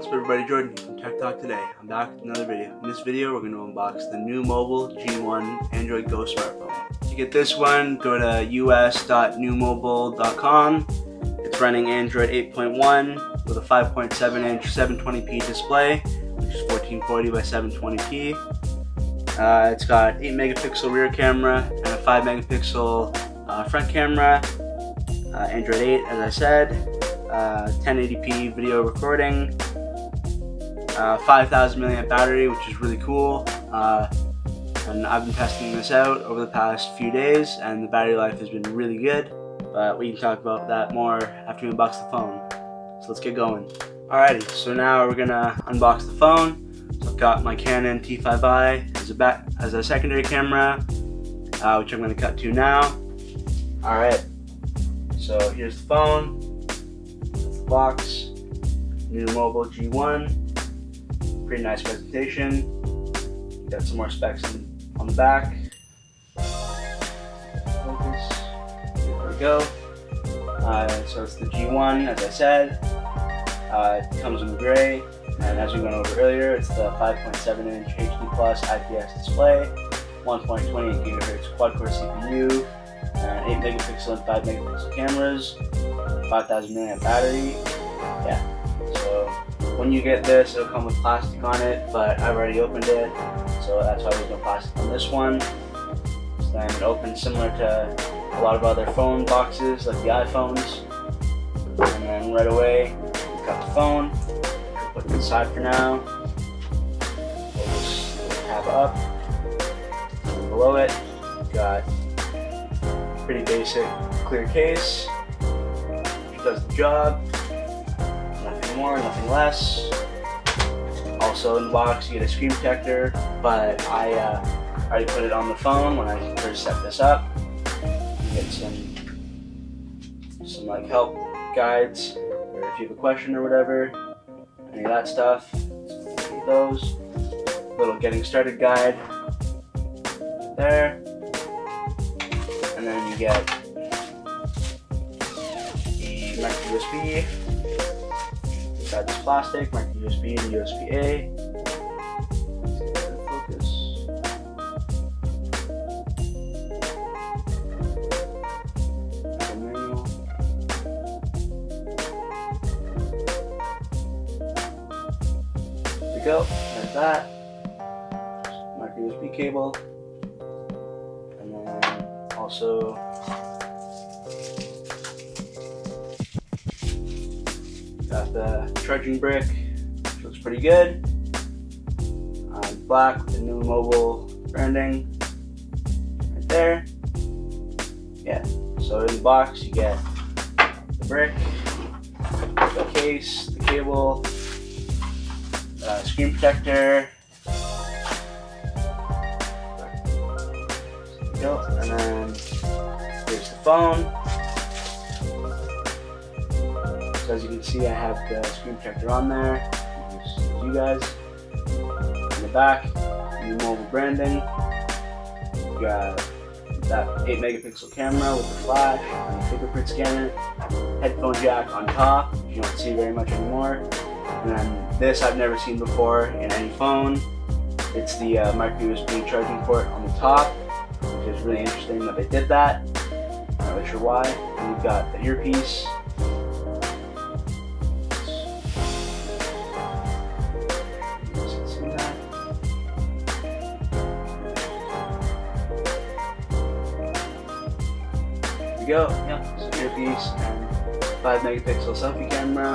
What's up everybody, Jordan from Tech Talk today. I'm back with another video. In this video we're going to unbox the Nuu Mobile G1 Android Go smartphone. To get this one, go to us.nuumobile.com. It's running Android 8.1 with a 5.7 inch 720p display, which is 1440 by 720p. It's got 8 megapixel rear camera and a 5 megapixel front camera. Android 8 as I said. 1080p video recording, 5,000 mAh battery, which is really cool, and I've been testing this out over the past few days and the battery life has been really good, but we can talk about that more after we unbox the phone. So let's get going. Alrighty, so now we're gonna unbox the phone. So I've got my Canon T5i as a secondary camera, which I'm gonna cut to now. Alright, so here's the phone. Box, Nuu Mobile G1, pretty nice presentation. Got some more specs on the back. Focus, here we go. So it's the G1, as I said. It comes in gray, and as we went over earlier, it's the 5.7 inch HD Plus IPS display, 1.28 GHz quad-core CPU, and 8 megapixel and 5 megapixel cameras. 5,000 mAh battery. Yeah, so when you get this, it'll come with plastic on it, but I've already opened it, so that's why there's no plastic on this one. So then it opens similar to a lot of other phone boxes, like the iPhones. And then right away, we've got the phone. I'll put it inside for now. We'll just tab up. And below it, we've got a pretty basic clear case. Does the job, nothing more, nothing less. Also in the box you get a screen protector, but I already put it on the phone when I first set this up. You get some like help guides, or if you have a question or whatever, any of that stuff. Get those. Little getting started guide there, and then you get micro USB inside this plastic, micro USB and USB-A. Focus. Manual. There we go. There's that. Micro USB cable, and then also got the charging brick, which looks pretty good. Black with the Nuu Mobile branding right there. Yeah, so in the box you get the brick, the case, the cable, screen protector. There we go. And then here's the phone. As you can see, I have the screen protector on there. Just you guys. In the back, Nuu Mobile branding. You got that 8 megapixel camera with the flash and the fingerprint scanner. Headphone jack on top, which you don't see very much anymore. And then this I've never seen before in any phone. It's the micro USB charging port on the top, which is really interesting that they did that. Not really sure why. And you've got the earpiece. Go, yeah, so earpiece and 5 megapixel selfie camera,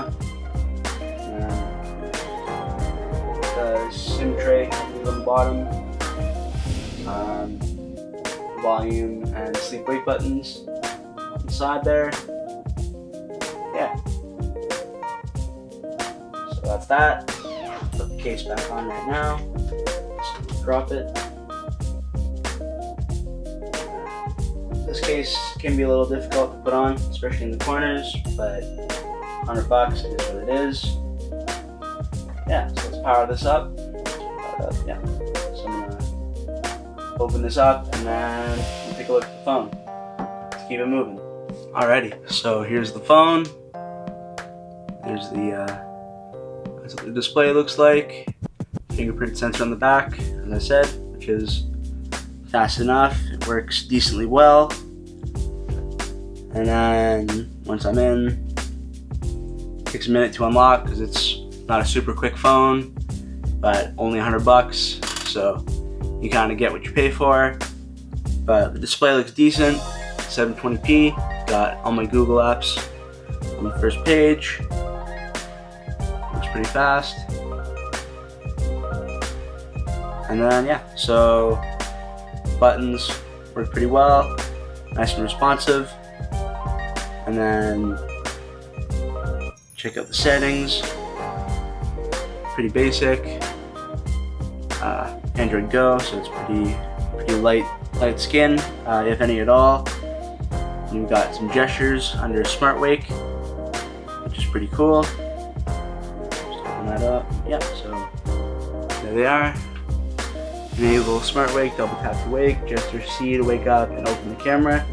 and the SIM tray on the bottom, volume and sleep wake buttons inside there. Yeah, so that's that. Put the case back on right now, so drop it. This case can be a little difficult to put on, especially in the corners, but $100 is what it is. Yeah, so let's power this up. Yeah, so I'm gonna open this up and then we'll take a look at the phone. Let's keep it moving. Alrighty, so here's the phone. There's the, that's what the display looks like. Fingerprint sensor on the back, as I said, which is fast enough. It works decently well. And then once I'm in, it takes a minute to unlock because it's not a super quick phone, but only $100, so you kind of get what you pay for. But the display looks decent, 720p. Got all my Google apps on the first page. Looks pretty fast. And then yeah, so buttons work pretty well, nice and responsive. And then check out the settings. Pretty basic. Android Go, so it's pretty light skin, if any at all. And we've got some gestures under Smart Wake, which is pretty cool. Just open that up. Yep. So there they are. Enable Smart Wake. Double tap to wake. Gesture C to wake up and open the camera.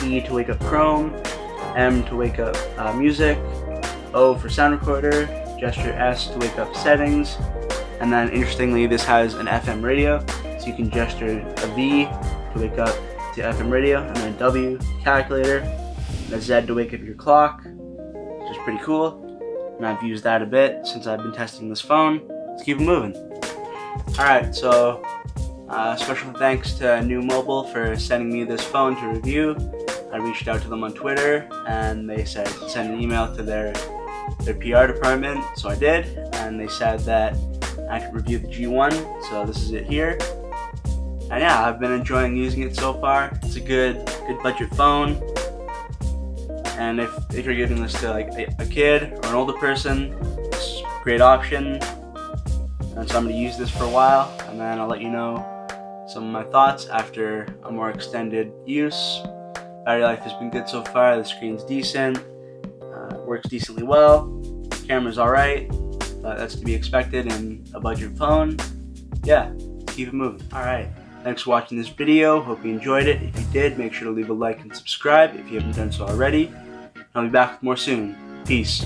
E to wake up Chrome. M to wake up music, O for sound recorder, gesture S to wake up settings, and then interestingly this has an FM radio, so you can gesture a V to wake up to FM radio, and then a W calculator, and a Z to wake up your clock, which is pretty cool, and I've used that a bit since I've been testing this phone. Let's keep it moving. Alright, so special thanks to Nuu Mobile for sending me this phone to review. I reached out to them on Twitter and they said send an email to their PR department, so I did, and they said that I could review the G1, so this is it here. And yeah, I've been enjoying using it so far. It's a good budget phone, and if you're giving this to like a kid or an older person, it's a great option. And so I'm going to use this for a while, and then I'll let you know some of my thoughts after a more extended use. Battery life has been good so far. The screen's decent, works decently well. Camera's alright, that's to be expected in a budget phone. Yeah, keep it moving. Alright, thanks for watching this video. Hope you enjoyed it. If you did, make sure to leave a like and subscribe if you haven't done so already. I'll be back with more soon. Peace.